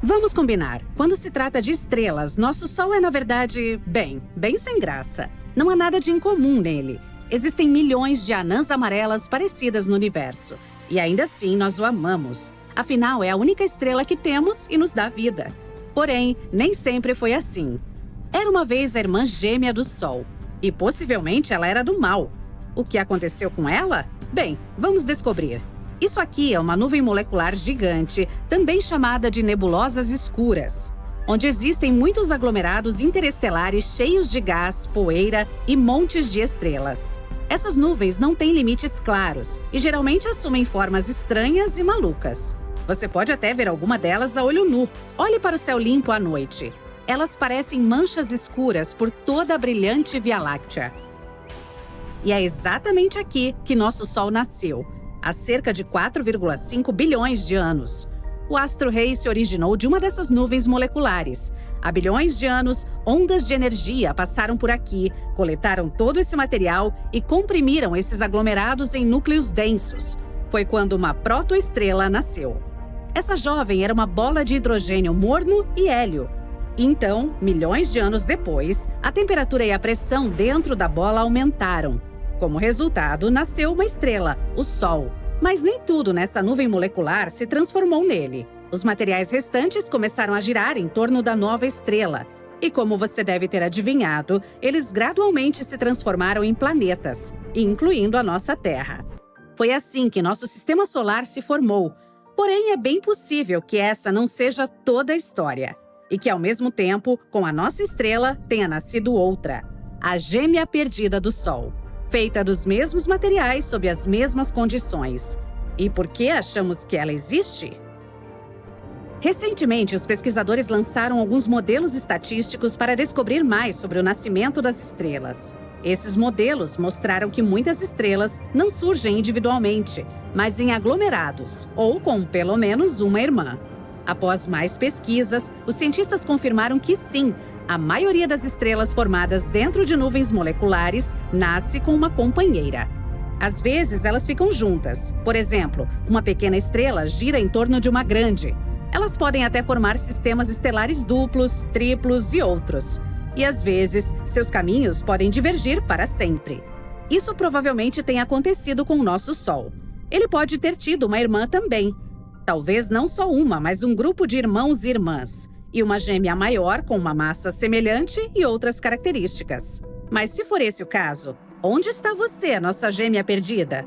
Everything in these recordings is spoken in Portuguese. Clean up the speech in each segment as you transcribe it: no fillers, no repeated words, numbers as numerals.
Vamos combinar, quando se trata de estrelas, nosso Sol é, na verdade, bem sem graça. Não há nada de incomum nele. Existem milhões de anãs amarelas parecidas no universo. E ainda assim, nós o amamos. Afinal, é a única estrela que temos e nos dá vida. Porém, nem sempre foi assim. Era uma vez a irmã gêmea do Sol. E possivelmente ela era do mal. O que aconteceu com ela? Bem, vamos descobrir. Isso aqui é uma nuvem molecular gigante, também chamada de nebulosas escuras, onde existem muitos aglomerados interestelares cheios de gás, poeira e montes de estrelas. Essas nuvens não têm limites claros e geralmente assumem formas estranhas e malucas. Você pode até ver alguma delas a olho nu. Olhe para o céu limpo à noite. Elas parecem manchas escuras por toda a brilhante Via Láctea. E é exatamente aqui que nosso Sol nasceu, há cerca de 4,5 bilhões de anos. O astro-rei se originou de uma dessas nuvens moleculares. Há bilhões de anos, ondas de energia passaram por aqui, coletaram todo esse material e comprimiram esses aglomerados em núcleos densos. Foi quando uma protoestrela nasceu. Essa jovem era uma bola de hidrogênio morno e hélio. Então, milhões de anos depois, a temperatura e a pressão dentro da bola aumentaram. Como resultado, nasceu uma estrela, o Sol. Mas nem tudo nessa nuvem molecular se transformou nele. Os materiais restantes começaram a girar em torno da nova estrela. E como você deve ter adivinhado, eles gradualmente se transformaram em planetas, incluindo a nossa Terra. Foi assim que nosso sistema solar se formou. Porém, é bem possível que essa não seja toda a história. E que, ao mesmo tempo, com a nossa estrela, tenha nascido outra, a gêmea perdida do Sol, feita dos mesmos materiais sob as mesmas condições. E por que achamos que ela existe? Recentemente, os pesquisadores lançaram alguns modelos estatísticos para descobrir mais sobre o nascimento das estrelas. Esses modelos mostraram que muitas estrelas não surgem individualmente, mas em aglomerados, ou com pelo menos uma irmã. Após mais pesquisas, os cientistas confirmaram que sim, a maioria das estrelas formadas dentro de nuvens moleculares nasce com uma companheira. Às vezes, elas ficam juntas. Por exemplo, uma pequena estrela gira em torno de uma grande. Elas podem até formar sistemas estelares duplos, triplos e outros. E às vezes, seus caminhos podem divergir para sempre. Isso provavelmente tem acontecido com o nosso Sol. Ele pode ter tido uma irmã também. Talvez não só uma, mas um grupo de irmãos e irmãs. E uma gêmea maior com uma massa semelhante e outras características. Mas se for esse o caso, onde está você, nossa gêmea perdida?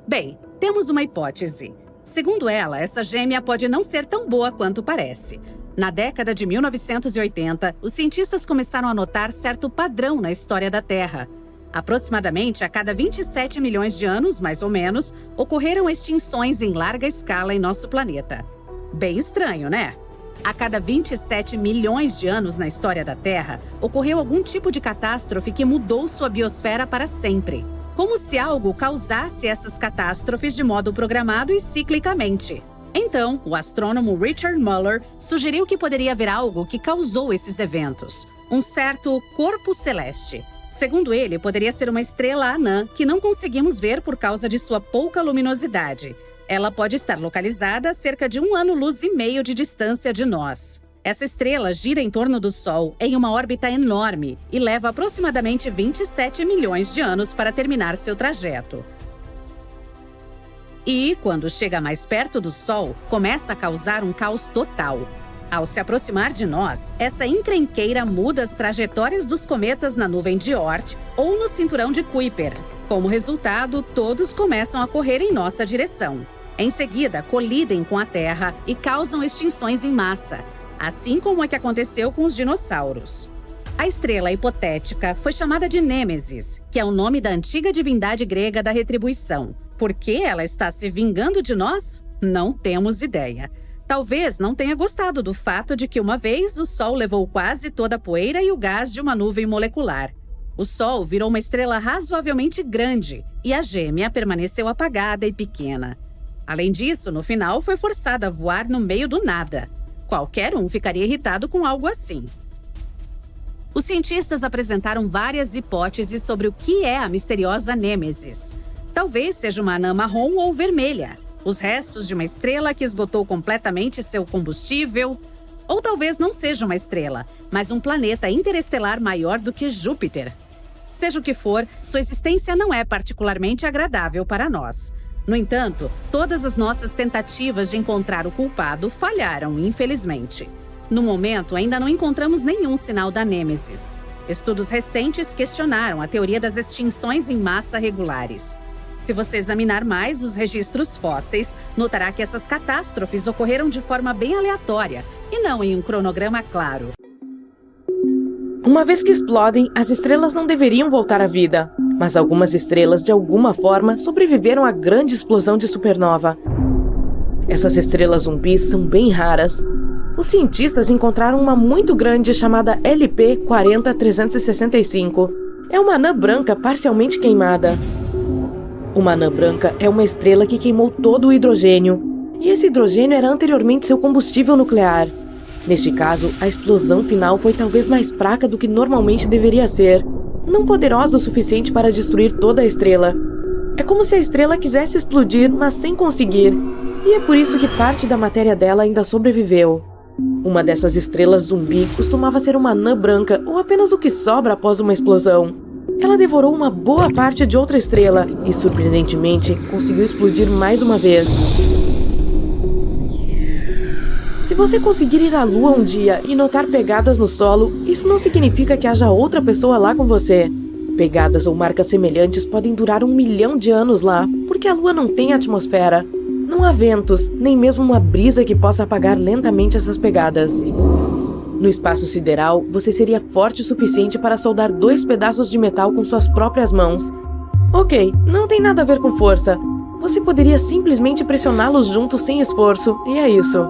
Bem, temos uma hipótese. Segundo ela, essa gêmea pode não ser tão boa quanto parece. Na década de 1980, os cientistas começaram a notar certo padrão na história da Terra. Aproximadamente a cada 27 milhões de anos, mais ou menos, ocorreram extinções em larga escala em nosso planeta. Bem estranho, né? A cada 27 milhões de anos na história da Terra, ocorreu algum tipo de catástrofe que mudou sua biosfera para sempre. Como se algo causasse essas catástrofes de modo programado e ciclicamente. Então, o astrônomo Richard Muller sugeriu que poderia haver algo que causou esses eventos. Um certo corpo celeste. Segundo ele, poderia ser uma estrela anã que não conseguimos ver por causa de sua pouca luminosidade. Ela pode estar localizada a cerca de 1,5 anos de distância de nós. Essa estrela gira em torno do Sol em uma órbita enorme e leva aproximadamente 27 milhões de anos para terminar seu trajeto. E, quando chega mais perto do Sol, começa a causar um caos total. Ao se aproximar de nós, essa encrenqueira muda as trajetórias dos cometas na nuvem de Oort ou no cinturão de Kuiper. Como resultado, todos começam a correr em nossa direção. Em seguida, colidem com a Terra e causam extinções em massa, assim como é que aconteceu com os dinossauros. A estrela hipotética foi chamada de Nêmesis, que é o nome da antiga divindade grega da retribuição. Por que ela está se vingando de nós? Não temos ideia. Talvez não tenha gostado do fato de que uma vez o Sol levou quase toda a poeira e o gás de uma nuvem molecular. O Sol virou uma estrela razoavelmente grande e a gêmea permaneceu apagada e pequena. Além disso, no final foi forçada a voar no meio do nada. Qualquer um ficaria irritado com algo assim. Os cientistas apresentaram várias hipóteses sobre o que é a misteriosa Nêmesis. Talvez seja uma anã marrom ou vermelha. Os restos de uma estrela que esgotou completamente seu combustível? Ou talvez não seja uma estrela, mas um planeta interestelar maior do que Júpiter. Seja o que for, sua existência não é particularmente agradável para nós. No entanto, todas as nossas tentativas de encontrar o culpado falharam, infelizmente. No momento, ainda não encontramos nenhum sinal da Nêmesis. Estudos recentes questionaram a teoria das extinções em massa regulares. Se você examinar mais os registros fósseis, notará que essas catástrofes ocorreram de forma bem aleatória e não em um cronograma claro. Uma vez que explodem, as estrelas não deveriam voltar à vida, mas algumas estrelas, de alguma forma, sobreviveram à grande explosão de supernova. Essas estrelas zumbis são bem raras. Os cientistas encontraram uma muito grande chamada LP 40365. É uma anã branca parcialmente queimada. Uma anã branca é uma estrela que queimou todo o hidrogênio, e esse hidrogênio era anteriormente seu combustível nuclear. Neste caso, a explosão final foi talvez mais fraca do que normalmente deveria ser, não poderosa o suficiente para destruir toda a estrela. É como se a estrela quisesse explodir, mas sem conseguir, e é por isso que parte da matéria dela ainda sobreviveu. Uma dessas estrelas zumbi costumava ser uma anã branca, ou apenas o que sobra após uma explosão. Ela devorou uma boa parte de outra estrela e, surpreendentemente, conseguiu explodir mais uma vez. Se você conseguir ir à Lua um dia e notar pegadas no solo, isso não significa que haja outra pessoa lá com você. Pegadas ou marcas semelhantes podem durar 1 milhão de anos lá, porque a Lua não tem atmosfera. Não há ventos, nem mesmo uma brisa que possa apagar lentamente essas pegadas. No espaço sideral, você seria forte o suficiente para soldar 2 pedaços de metal com suas próprias mãos. Ok, não tem nada a ver com força. Você poderia simplesmente pressioná-los juntos sem esforço, e é isso.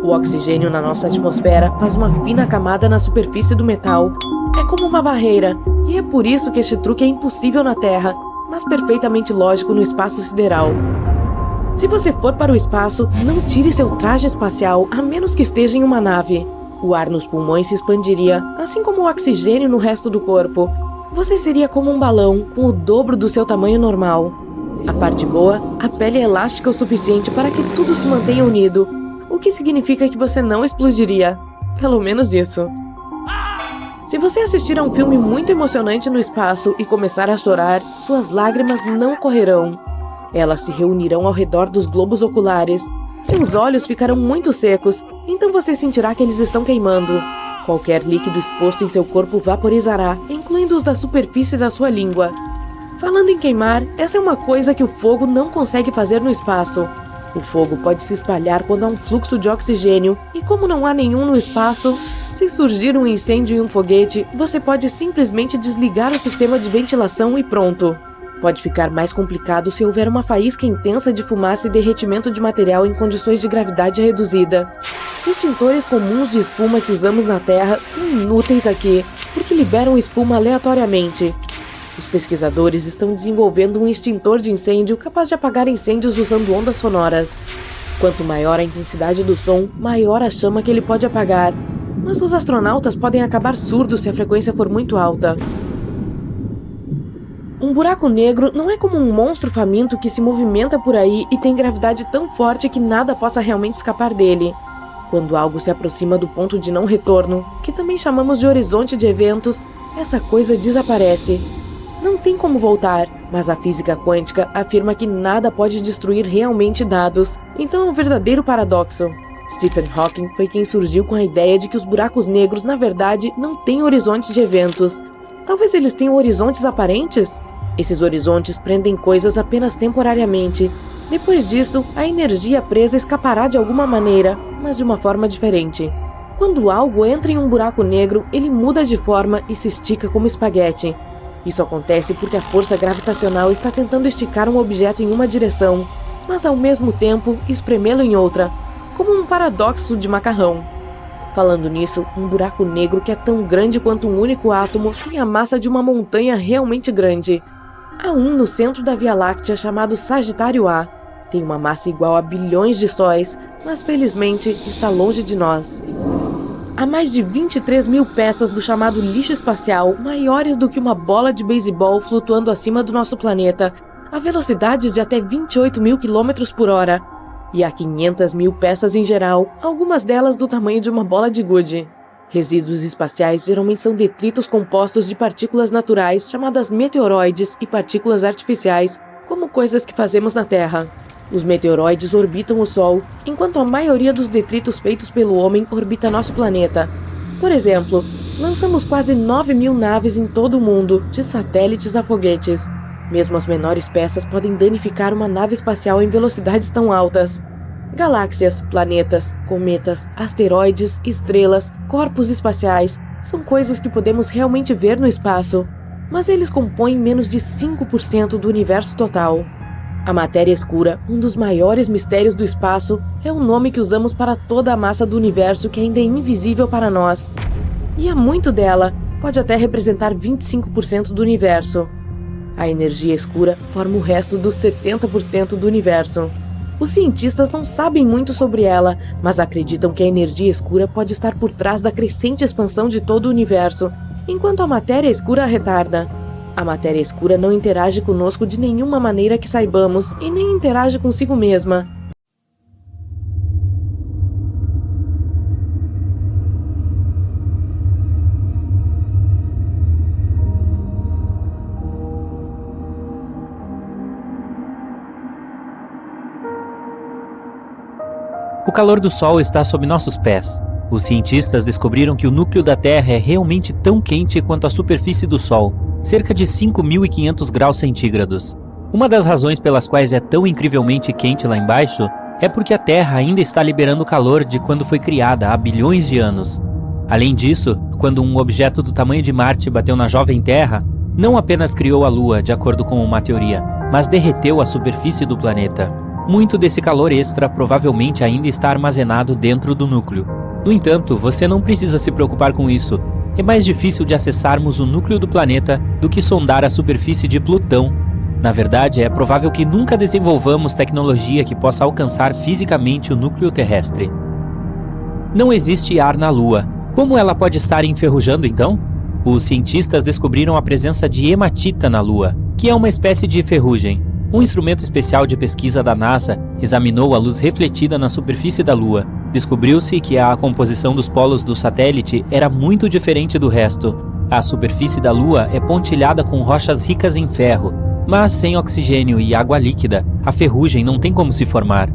O oxigênio na nossa atmosfera faz uma fina camada na superfície do metal. É como uma barreira, e é por isso que este truque é impossível na Terra, mas perfeitamente lógico no espaço sideral. Se você for para o espaço, não tire seu traje espacial, a menos que esteja em uma nave. O ar nos pulmões se expandiria, assim como o oxigênio no resto do corpo. Você seria como um balão, com o dobro do seu tamanho normal. A parte boa, a pele é elástica o suficiente para que tudo se mantenha unido, o que significa que você não explodiria. Pelo menos isso. Se você assistir a um filme muito emocionante no espaço e começar a chorar, suas lágrimas não correrão. Elas se reunirão ao redor dos globos oculares. Seus olhos ficarão muito secos, então você sentirá que eles estão queimando. Qualquer líquido exposto em seu corpo vaporizará, incluindo os da superfície da sua língua. Falando em queimar, essa é uma coisa que o fogo não consegue fazer no espaço. O fogo pode se espalhar quando há um fluxo de oxigênio, e como não há nenhum no espaço, se surgir um incêndio em um foguete, você pode simplesmente desligar o sistema de ventilação e pronto. Pode ficar mais complicado se houver uma faísca intensa de fumaça e derretimento de material em condições de gravidade reduzida. Extintores comuns de espuma que usamos na Terra são inúteis aqui, porque liberam espuma aleatoriamente. Os pesquisadores estão desenvolvendo um extintor de incêndio capaz de apagar incêndios usando ondas sonoras. Quanto maior a intensidade do som, maior a chama que ele pode apagar. Mas os astronautas podem acabar surdos se a frequência for muito alta. Um buraco negro não é como um monstro faminto que se movimenta por aí e tem gravidade tão forte que nada possa realmente escapar dele. Quando algo se aproxima do ponto de não retorno, que também chamamos de horizonte de eventos, essa coisa desaparece. Não tem como voltar, mas a física quântica afirma que nada pode destruir realmente dados, então é um verdadeiro paradoxo. Stephen Hawking foi quem surgiu com a ideia de que os buracos negros, na verdade, não têm horizontes de eventos. Talvez eles tenham horizontes aparentes? Esses horizontes prendem coisas apenas temporariamente. Depois disso, a energia presa escapará de alguma maneira, mas de uma forma diferente. Quando algo entra em um buraco negro, ele muda de forma e se estica como espaguete. Isso acontece porque a força gravitacional está tentando esticar um objeto em uma direção, mas ao mesmo tempo espremê-lo em outra, como um paradoxo de macarrão. Falando nisso, um buraco negro que é tão grande quanto um único átomo tem a massa de uma montanha realmente grande. Há um no centro da Via Láctea chamado Sagitário A. Tem uma massa igual a bilhões de sóis, mas felizmente está longe de nós. Há mais de 23 mil peças do chamado lixo espacial, maiores do que uma bola de beisebol flutuando acima do nosso planeta, a velocidades de até 28 mil km por hora, e há 500 mil peças em geral, algumas delas do tamanho de uma bola de gude. Resíduos espaciais geralmente são detritos compostos de partículas naturais chamadas meteoroides e partículas artificiais, como coisas que fazemos na Terra. Os meteoroides orbitam o Sol, enquanto a maioria dos detritos feitos pelo homem orbita nosso planeta. Por exemplo, lançamos quase 9 mil naves em todo o mundo, de satélites a foguetes. Mesmo as menores peças podem danificar uma nave espacial em velocidades tão altas. Galáxias, planetas, cometas, asteroides, estrelas, corpos espaciais são coisas que podemos realmente ver no espaço, mas eles compõem menos de 5% do universo total. A matéria escura, um dos maiores mistérios do espaço, é o nome que usamos para toda a massa do universo que ainda é invisível para nós. E há muito dela, pode até representar 25% do universo. A energia escura forma o resto dos 70% do universo. Os cientistas não sabem muito sobre ela, mas acreditam que a energia escura pode estar por trás da crescente expansão de todo o universo, enquanto a matéria escura a retarda. A matéria escura não interage conosco de nenhuma maneira que saibamos e nem interage consigo mesma. O calor do Sol está sob nossos pés. Os cientistas descobriram que o núcleo da Terra é realmente tão quente quanto a superfície do Sol, cerca de 5.500 graus centígrados. Uma das razões pelas quais é tão incrivelmente quente lá embaixo é porque a Terra ainda está liberando calor de quando foi criada há bilhões de anos. Além disso, quando um objeto do tamanho de Marte bateu na jovem Terra, não apenas criou a Lua, de acordo com uma teoria, mas derreteu a superfície do planeta. Muito desse calor extra provavelmente ainda está armazenado dentro do núcleo. No entanto, você não precisa se preocupar com isso. É mais difícil de acessarmos o núcleo do planeta do que sondar a superfície de Plutão. Na verdade, é provável que nunca desenvolvamos tecnologia que possa alcançar fisicamente o núcleo terrestre. Não existe ar na Lua. Como ela pode estar enferrujando então? Os cientistas descobriram a presença de hematita na Lua, que é uma espécie de ferrugem. Um instrumento especial de pesquisa da NASA examinou a luz refletida na superfície da Lua. Descobriu-se que a composição dos polos do satélite era muito diferente do resto. A superfície da Lua é pontilhada com rochas ricas em ferro, mas sem oxigênio e água líquida, a ferrugem não tem como se formar.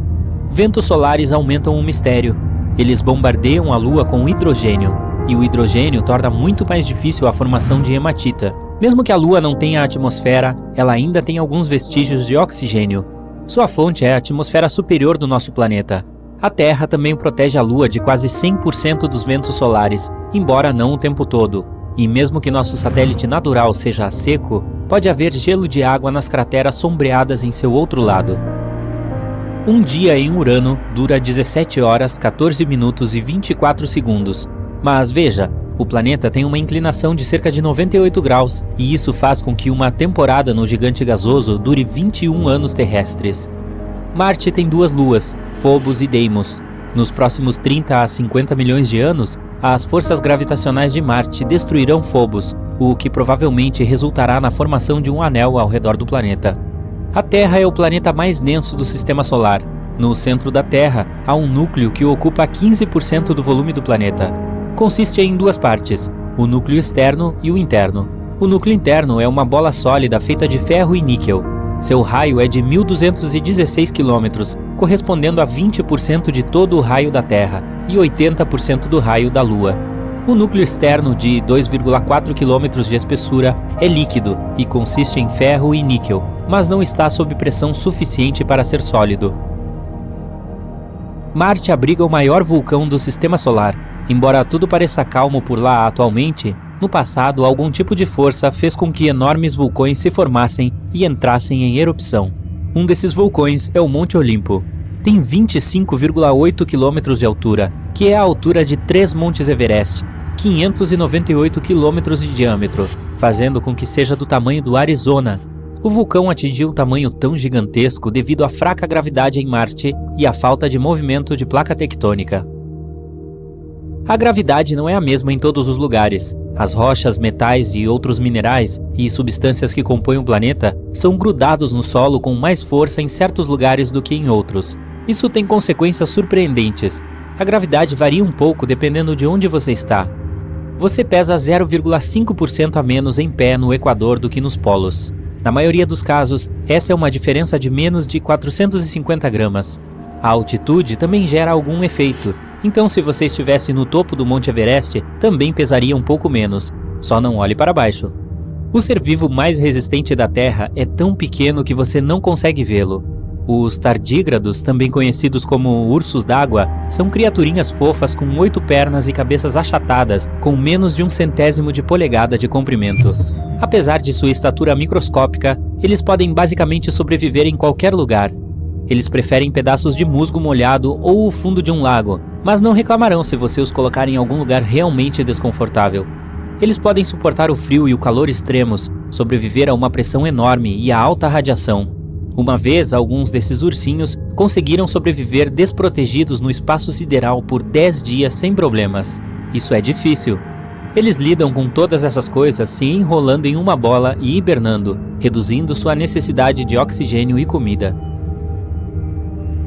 Ventos solares aumentam o mistério. Eles bombardeiam a Lua com hidrogênio, e o hidrogênio torna muito mais difícil a formação de hematita. Mesmo que a Lua não tenha atmosfera, ela ainda tem alguns vestígios de oxigênio. Sua fonte é a atmosfera superior do nosso planeta. A Terra também protege a Lua de quase 100% dos ventos solares, embora não o tempo todo. E mesmo que nosso satélite natural seja seco, pode haver gelo de água nas crateras sombreadas em seu outro lado. Um dia em Urano dura 17 horas, 14 minutos e 24 segundos. Mas veja, o planeta tem uma inclinação de cerca de 98 graus, e isso faz com que uma temporada no gigante gasoso dure 21 anos terrestres. Marte tem 2 luas, Phobos e Deimos. Nos próximos 30 a 50 milhões de anos, as forças gravitacionais de Marte destruirão Phobos, o que provavelmente resultará na formação de um anel ao redor do planeta. A Terra é o planeta mais denso do Sistema Solar. No centro da Terra, há um núcleo que ocupa 15% do volume do planeta. Consiste em 2 partes, o núcleo externo e o interno. O núcleo interno é uma bola sólida feita de ferro e níquel. Seu raio é de 1.216 km, correspondendo a 20% de todo o raio da Terra e 80% do raio da Lua. O núcleo externo, de 2,4 km de espessura, é líquido e consiste em ferro e níquel, mas não está sob pressão suficiente para ser sólido. Marte abriga o maior vulcão do Sistema Solar. Embora tudo pareça calmo por lá atualmente, no passado algum tipo de força fez com que enormes vulcões se formassem e entrassem em erupção. Um desses vulcões é o Monte Olimpo. Tem 25,8 km de altura, que é a altura de 3 Montes Everest, 598 km de diâmetro, fazendo com que seja do tamanho do Arizona. O vulcão atingiu um tamanho tão gigantesco devido à fraca gravidade em Marte e à falta de movimento de placa tectônica. A gravidade não é a mesma em todos os lugares. As rochas, metais e outros minerais e substâncias que compõem o planeta são grudados no solo com mais força em certos lugares do que em outros. Isso tem consequências surpreendentes. A gravidade varia um pouco dependendo de onde você está. Você pesa 0,5% a menos em pé no Equador do que nos polos. Na maioria dos casos, essa é uma diferença de menos de 450 gramas. A altitude também gera algum efeito. Então, se você estivesse no topo do Monte Everest, também pesaria um pouco menos. Só não olhe para baixo. O ser vivo mais resistente da Terra é tão pequeno que você não consegue vê-lo. Os tardígrados, também conhecidos como ursos d'água, são criaturinhas fofas com 8 pernas e cabeças achatadas, com menos de 1/100º de polegada de comprimento. Apesar de sua estatura microscópica, eles podem basicamente sobreviver em qualquer lugar. Eles preferem pedaços de musgo molhado ou o fundo de um lago, mas não reclamarão se você os colocar em algum lugar realmente desconfortável. Eles podem suportar o frio e o calor extremos, sobreviver a uma pressão enorme e a alta radiação. Uma vez, alguns desses ursinhos conseguiram sobreviver desprotegidos no espaço sideral por 10 dias sem problemas. Isso é difícil. Eles lidam com todas essas coisas se enrolando em uma bola e hibernando, reduzindo sua necessidade de oxigênio e comida.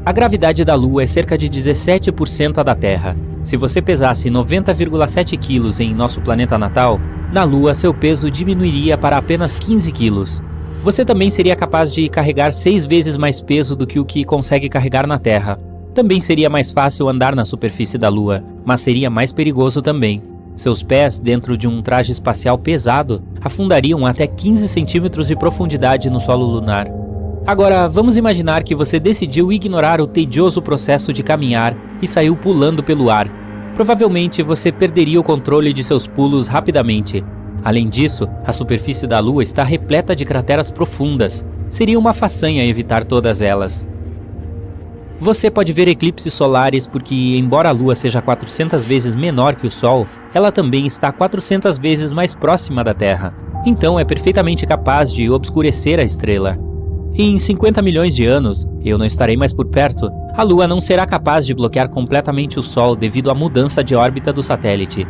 A gravidade da Lua é cerca de 17% a da Terra. Se você pesasse 90,7 quilos em nosso planeta natal, na Lua seu peso diminuiria para apenas 15 quilos. Você também seria capaz de carregar 6 vezes mais peso do que o que consegue carregar na Terra. Também seria mais fácil andar na superfície da Lua, mas seria mais perigoso também. Seus pés, dentro de um traje espacial pesado, afundariam até 15 centímetros de profundidade no solo lunar. Agora, vamos imaginar que você decidiu ignorar o tedioso processo de caminhar e saiu pulando pelo ar. Provavelmente você perderia o controle de seus pulos rapidamente. Além disso, a superfície da Lua está repleta de crateras profundas. Seria uma façanha evitar todas elas. Você pode ver eclipses solares porque, embora a Lua seja 400 vezes menor que o Sol, ela também está 400 vezes mais próxima da Terra. Então é perfeitamente capaz de obscurecer a estrela. Em 50 milhões de anos, eu não estarei mais por perto, a Lua não será capaz de bloquear completamente o Sol devido à mudança de órbita do satélite.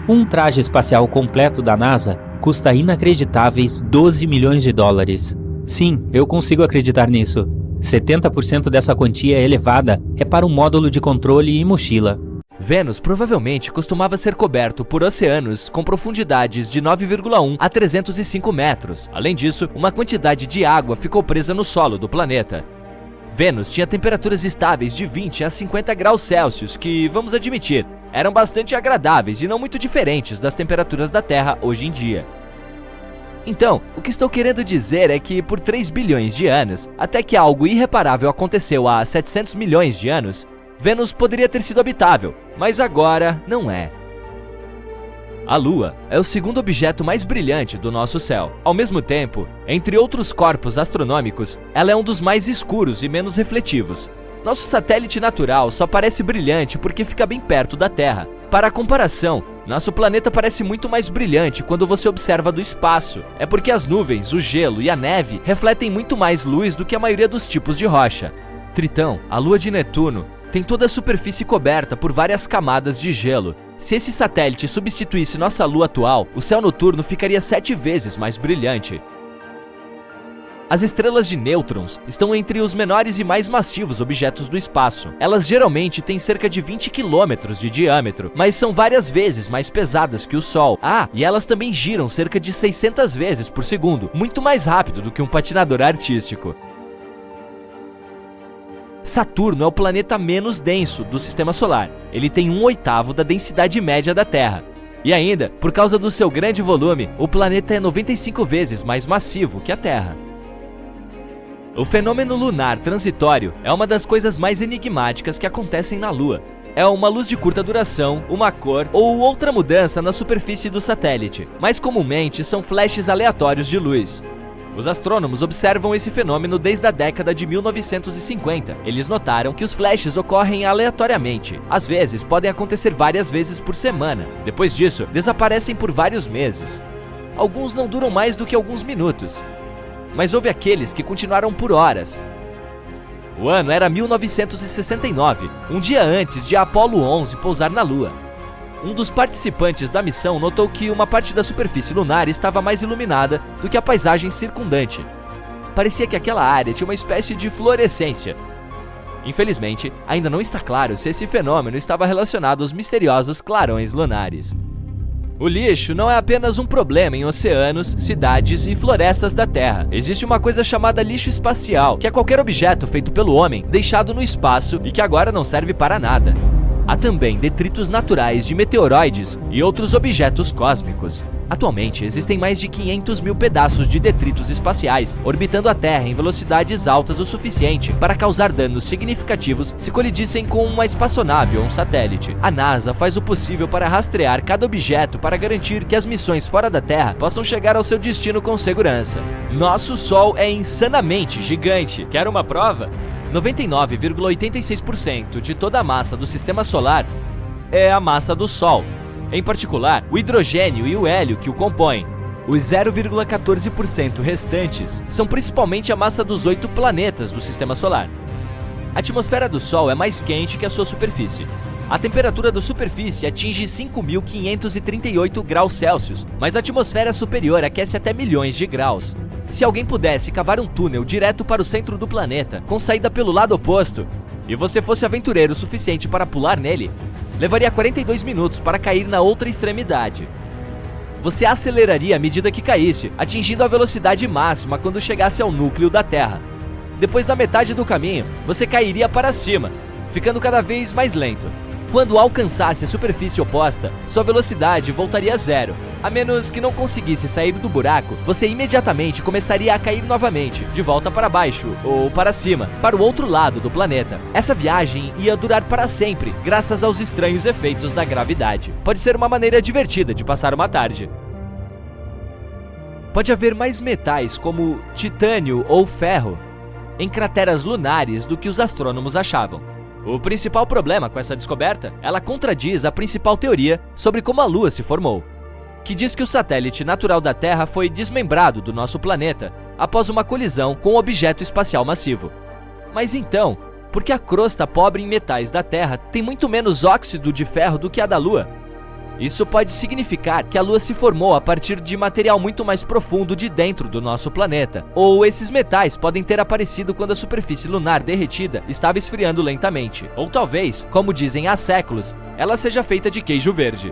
Um traje espacial completo da NASA custa inacreditáveis 12 milhões de dólares. Sim, eu consigo acreditar nisso. 70% dessa quantia elevada é para um módulo de controle e mochila. Vênus provavelmente costumava ser coberto por oceanos com profundidades de 9,1 a 305 metros. Além disso, uma quantidade de água ficou presa no solo do planeta. Vênus tinha temperaturas estáveis de 20 a 50 graus Celsius que, vamos admitir, eram bastante agradáveis e não muito diferentes das temperaturas da Terra hoje em dia. Então, o que estou querendo dizer é que por 3 bilhões de anos, até que algo irreparável aconteceu há 700 milhões de anos, Vênus poderia ter sido habitável, mas agora não é. A Lua é o segundo objeto mais brilhante do nosso céu. Ao mesmo tempo, entre outros corpos astronômicos, ela é um dos mais escuros e menos refletivos. Nosso satélite natural só parece brilhante porque fica bem perto da Terra. Para comparação, nosso planeta parece muito mais brilhante quando você observa do espaço. É porque as nuvens, o gelo e a neve refletem muito mais luz do que a maioria dos tipos de rocha. Tritão, a lua de Netuno, tem toda a superfície coberta por várias camadas de gelo. Se esse satélite substituísse nossa lua atual, o céu noturno ficaria 7 vezes mais brilhante. As estrelas de nêutrons estão entre os menores e mais massivos objetos do espaço. Elas geralmente têm cerca de 20 quilômetros de diâmetro, mas são várias vezes mais pesadas que o Sol. E elas também giram cerca de 600 vezes por segundo, muito mais rápido do que um patinador artístico. Saturno é o planeta menos denso do Sistema Solar. Ele tem 1/8 da densidade média da Terra. E ainda, por causa do seu grande volume, o planeta é 95 vezes mais massivo que a Terra. O fenômeno lunar transitório é uma das coisas mais enigmáticas que acontecem na Lua. É uma luz de curta duração, uma cor ou outra mudança na superfície do satélite. Mais comumente são flashes aleatórios de luz. Os astrônomos observam esse fenômeno desde a década de 1950. Eles notaram que os flashes ocorrem aleatoriamente. Às vezes, podem acontecer várias vezes por semana. Depois disso, desaparecem por vários meses. Alguns não duram mais do que alguns minutos. Mas houve aqueles que continuaram por horas. O ano era 1969, um dia antes de Apollo 11 pousar na Lua. Um dos participantes da missão notou que uma parte da superfície lunar estava mais iluminada do que a paisagem circundante. Parecia que aquela área tinha uma espécie de fluorescência. Infelizmente, ainda não está claro se esse fenômeno estava relacionado aos misteriosos clarões lunares. O lixo não é apenas um problema em oceanos, cidades e florestas da Terra. Existe uma coisa chamada lixo espacial, que é qualquer objeto feito pelo homem, deixado no espaço e que agora não serve para nada. Há também detritos naturais de meteoroides e outros objetos cósmicos. Atualmente, existem mais de 500 mil pedaços de detritos espaciais orbitando a Terra em velocidades altas o suficiente para causar danos significativos se colidissem com uma espaçonave ou um satélite. A NASA faz o possível para rastrear cada objeto para garantir que as missões fora da Terra possam chegar ao seu destino com segurança. Nosso Sol é insanamente gigante. Quer uma prova? 99,86% de toda a massa do Sistema Solar é a massa do Sol. Em particular, o hidrogênio e o hélio que o compõem. Os 0,14% restantes são principalmente a massa dos 8 planetas do Sistema Solar. A atmosfera do Sol é mais quente que a sua superfície. A temperatura da superfície atinge 5.538 graus Celsius, mas a atmosfera superior aquece até milhões de graus. Se alguém pudesse cavar um túnel direto para o centro do planeta, com saída pelo lado oposto, e você fosse aventureiro o suficiente para pular nele, levaria 42 minutos para cair na outra extremidade. Você aceleraria à medida que caísse, atingindo a velocidade máxima quando chegasse ao núcleo da Terra. Depois da metade do caminho, você cairia para cima, ficando cada vez mais lento. Quando alcançasse a superfície oposta, sua velocidade voltaria a zero. A menos que não conseguisse sair do buraco, você imediatamente começaria a cair novamente, de volta para baixo ou para cima, para o outro lado do planeta. Essa viagem ia durar para sempre, graças aos estranhos efeitos da gravidade. Pode ser uma maneira divertida de passar uma tarde. Pode haver mais metais como titânio ou ferro em crateras lunares do que os astrônomos achavam. O principal problema com essa descoberta, ela contradiz a principal teoria sobre como a Lua se formou, que diz que o satélite natural da Terra foi desmembrado do nosso planeta após uma colisão com um objeto espacial massivo. Mas então, por que a crosta pobre em metais da Terra tem muito menos óxido de ferro do que a da Lua? Isso pode significar que a Lua se formou a partir de material muito mais profundo de dentro do nosso planeta. Ou esses metais podem ter aparecido quando a superfície lunar derretida estava esfriando lentamente. Ou talvez, como dizem há séculos, ela seja feita de queijo verde.